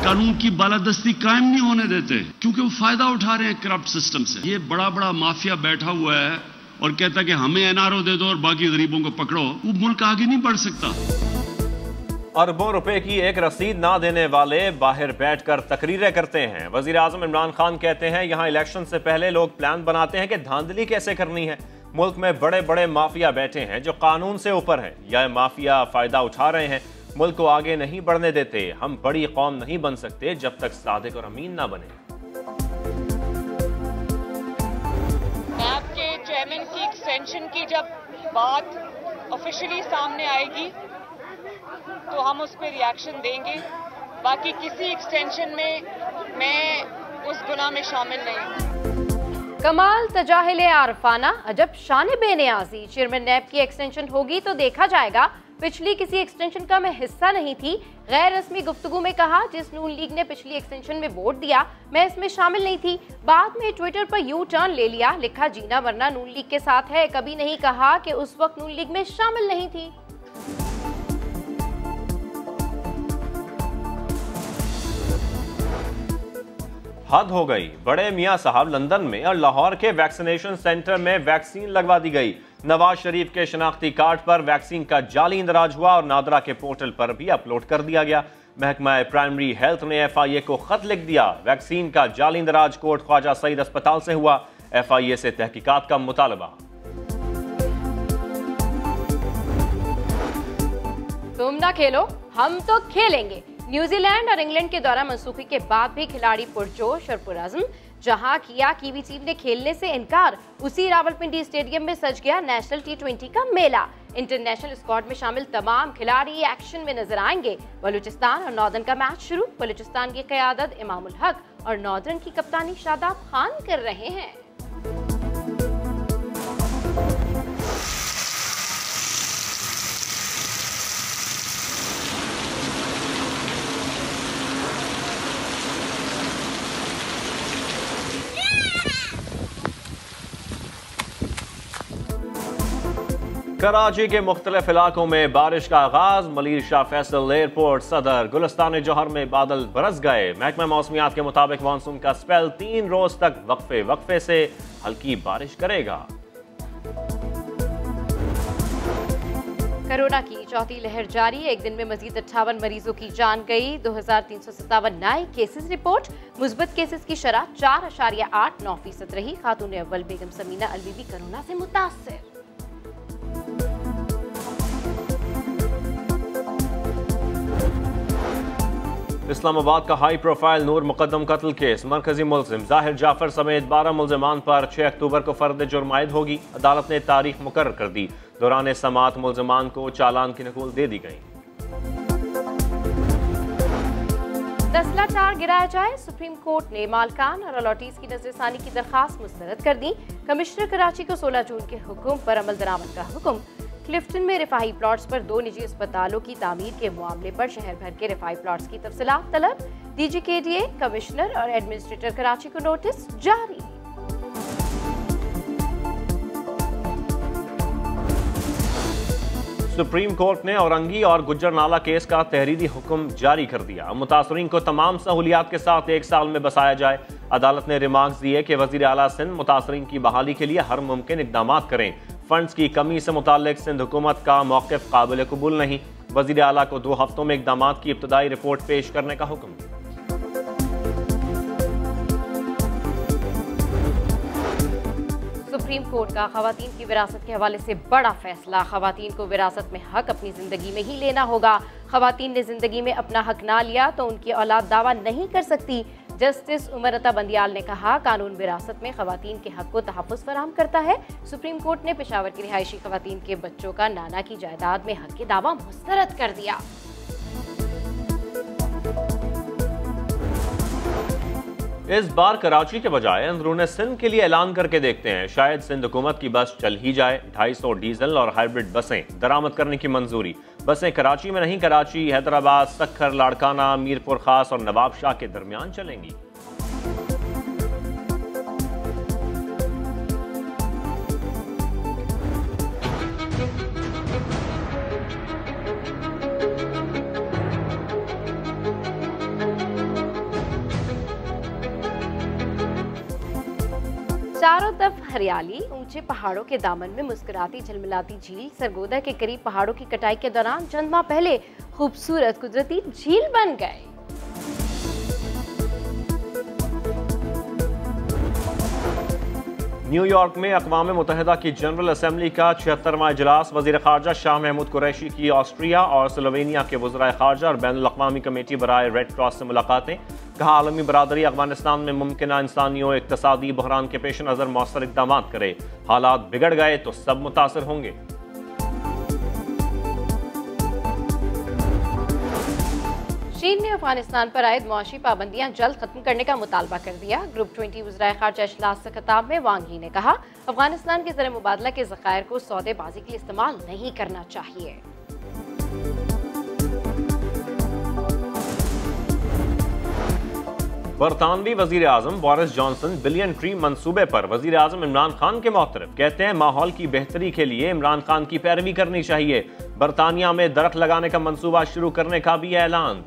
कानून की बालादस्ती कायम नहीं होने देते क्योंकि वो फायदा उठा रहे हैं करप्ट सिस्टम से। ये बड़ा बड़ा माफिया बैठा हुआ है और कहता है कि हमें एनआरओ दे दो और बाकी गरीबों को पकड़ो। वो मुल्क आगे नहीं बढ़ सकता। अरबों रुपए की एक रसीद ना देने वाले बाहर बैठकर तकरीरें करते हैं। वजीर आजम इमरान खान कहते हैं यहाँ इलेक्शन से पहले लोग प्लान बनाते हैं कि धांधली कैसे करनी है। मुल्क में बड़े बड़े माफिया बैठे हैं जो कानून से ऊपर हैं। यह माफिया फायदा उठा रहे हैं, मुल्क को आगे नहीं बढ़ने देते। हम बड़ी कौम नहीं बन सकते जब तक सादिक और अमीन ना बने। आपके चेयरमैन की एक्सटेंशन की जब बात ऑफिशियली सामने आएगी तो हम उस पर रिएक्शन देंगे। बाकी किसी एक्सटेंशन में मैं उस गुनाह में शामिल नहीं हूँ। कमाल तजाहिल आरफाना अजब शान बेनियाजी। चेयरमैन नैब की एक्सटेंशन होगी तो देखा जाएगा। पिछली किसी एक्सटेंशन का मैं हिस्सा नहीं थी। गैर रस्मी गुफ्तगू में कहा जिस नून लीग ने पिछली एक्सटेंशन में वोट दिया मैं इसमें शामिल नहीं थी। बाद में ट्विटर पर यू टर्न ले लिया, लिखा जीना मरना नून लीग के साथ है। कभी नहीं कहा कि उस वक्त नून लीग में शामिल नहीं थी। हद हो गई। बड़े मियां साहब लंदन में और लाहौर के वैक्सीनेशन सेंटर में वैक्सीन लगवा दी गई। नवाज शरीफ के शनाख्ती कार्ड पर वैक्सीन का जाली इंदराज हुआ और नादरा के पोर्टल पर भी अपलोड कर दिया गया। महकमा प्राइमरी हेल्थ ने FIA को खत लिख दिया। वैक्सीन का जाली इंदराज कोट ख्वाजा सईद अस्पताल से हुआ। FIA से तहकीकात का मुतालबा। तुम ना खेलो हम तो खेलेंगे। न्यूजीलैंड और इंग्लैंड के दौरा मनसूखी के बाद भी खिलाड़ी पुरजोश और पुरअज़्म। जहां किया कीवी टीम ने खेलने से इनकार, उसी रावलपिंडी स्टेडियम में सज गया नेशनल T20 का मेला। इंटरनेशनल स्क्वाड में शामिल तमाम खिलाड़ी एक्शन में नजर आएंगे। बलूचिस्तान और नॉर्दर्न का मैच शुरू। बलूचिस्तान की क़यादत इमामुल हक और नॉर्दर्न की कप्तानी शादाब खान कर रहे हैं। कराची के मुख्तलिफ इलाकों में बारिश का आगाज। मलिर शाह फैसल एयरपोर्ट, सदर, गुलिस्तान जौहर में बादल बरस गए। महकमा मौसमियात के मुताबिक मानसून का स्पेल 3 रोज तक वक्फे वक्फे से हल्की बारिश करेगा। कोरोना की चौथी लहर जारी। एक दिन में मजीद 58 मरीजों की जान गई। 2357 नए केसेस रिपोर्ट। मुस्बत केसेस की शरह 4.89% रही। खातून अव्वल बेगम समीना अलवी भी कोरोना से मुतासर। इस्लामाबाद का हाई प्रोफाइल नूर मुकदम कत्ल केस। मरकजी मुल्जिम जाहिर जाफर समेत 12 मुल्जिमान पर 6 अक्टूबर को फर्द जुर्म आयद होगी। अदालत ने तारीख मुकर्रर कर दी। दौरान समात मुल्जिमान को चालान की नकूल दे दी गई। दसला चार गिराया जाए। सुप्रीम कोर्ट ने मालकान और अलॉटीज की नजरसानी की दरखास्त मुस्तरद कर दी। कमिश्नर कराची को 16 जून के हुक्म पर अमल दरामद का हुक्म। क्लिफ्टन में रिफाही प्लॉट्स पर 2 निजी अस्पतालों की तामीर के मामले पर शहर भर के रिफाही प्लॉट्स की तफसीलात तलब। DGKDA, कमिश्नर और एडमिनिस्ट्रेटर कराची को नोटिस जारी। सुप्रीम कोर्ट ने औरंगी और गुज्जर नाला केस का तहरीरी हुक्म जारी कर दिया। मुतासरीन को तमाम सहूलियात के साथ 1 साल में बसाया जाए। अदालत ने रिमार्क्स दिए कि वजीर आला सिंध मुतासरीन की बहाली के लिए हर मुमकिन इकदाम करें। फंड्स की कमी से मुताल्लिक सिंध हुकूमत का मौक़िफ़ काबिल कबूल नहीं। वज़ीर आला को 2 हफ्तों में इक़दामात की इब्तदाई रिपोर्ट पेश करने का हुक्म। सुप्रीम कोर्ट का ख़वातीन की विरासत के हवाले से बड़ा फैसला। ख़वातीन को विरासत में हक अपनी ज़िंदगी में ही लेना होगा। ख़वातीन ने ज़िंदगी में अपना हक ना लिया तो उनकी औलाद दावा नहीं कर सकती। जस्टिस उमर अता बंदियाल ने कहा, कानून विरासत में ख़वातीन के हक को तहफ़्फ़ुज़ फराहम करता है। सुप्रीम कोर्ट ने पेशावर की रिहायशी ख़वातीन के बच्चों का नाना की जायदाद में हक के दावा मुस्तरद कर दिया। इस बार कराची के बजाय अंदरूने सिंध के लिए ऐलान करके देखते हैं। शायद सिंध हुकूमत की बस चल ही जाए। 250 डीजल और हाइब्रिड बसें दरामद करने की मंजूरी। बसें कराची में नहीं, कराची, हैदराबाद, सक्खर, लाड़काना, मीरपुर खास और नवाब शाह के दरमियान चलेंगी। चारों तरफ हरियाली, ऊंचे पहाड़ों के दामन में मुस्कुराती झलमिलाती झील सरगोदा के करीब पहाड़ों की कटाई के दौरान चंद माह पहले खूबसूरत कुदरती झील बन गए। न्यूयॉर्क में अक़वाम मुत्तहिदा की जनरल असम्बली का 76वां इजलास। वज़ीर ख़ारजा शाह महमूद कुरैशी की ऑस्ट्रिया और स्लोवेनिया के वज़राए ख़ारजा और बैनुल अक़वामी कमेटी बराए रेड क्रॉस से मुलाकातें। कहा आलमी बरादरी अफ़गानिस्तान में मुमकिन इंसानी और इक़्तिसादी बहरान के पेश नज़र मौसर इक़दाम करे। हालात बिगड़ गए तो सब मुतासर होंगे। चीन ने अफगानिस्तान पर आयद मुआशी पाबंदियां जल्द खत्म करने का मुतालबा कर दिया। ग्रुप 20 वज़राए ख़ारजा इजलास से खिताब में वांग यी ने कहा, अफगानिस्तान के ज़र मुबादला के ज़खायर को सौदेबाजी के लिए इस्तेमाल नहीं करना चाहिए। बरतानवी वज़ीर आज़म बोरिस जॉनसन बिलियन ट्री मंसूबे पर वज़ीर आज़म इमरान खान के मुख़्तलिफ़। कहते हैं माहौल की बेहतरी के लिए इमरान खान की पैरवी करनी चाहिए। बरतानिया में दरख्त लगाने का मंसूबा शुरू करने का भी ऐलान।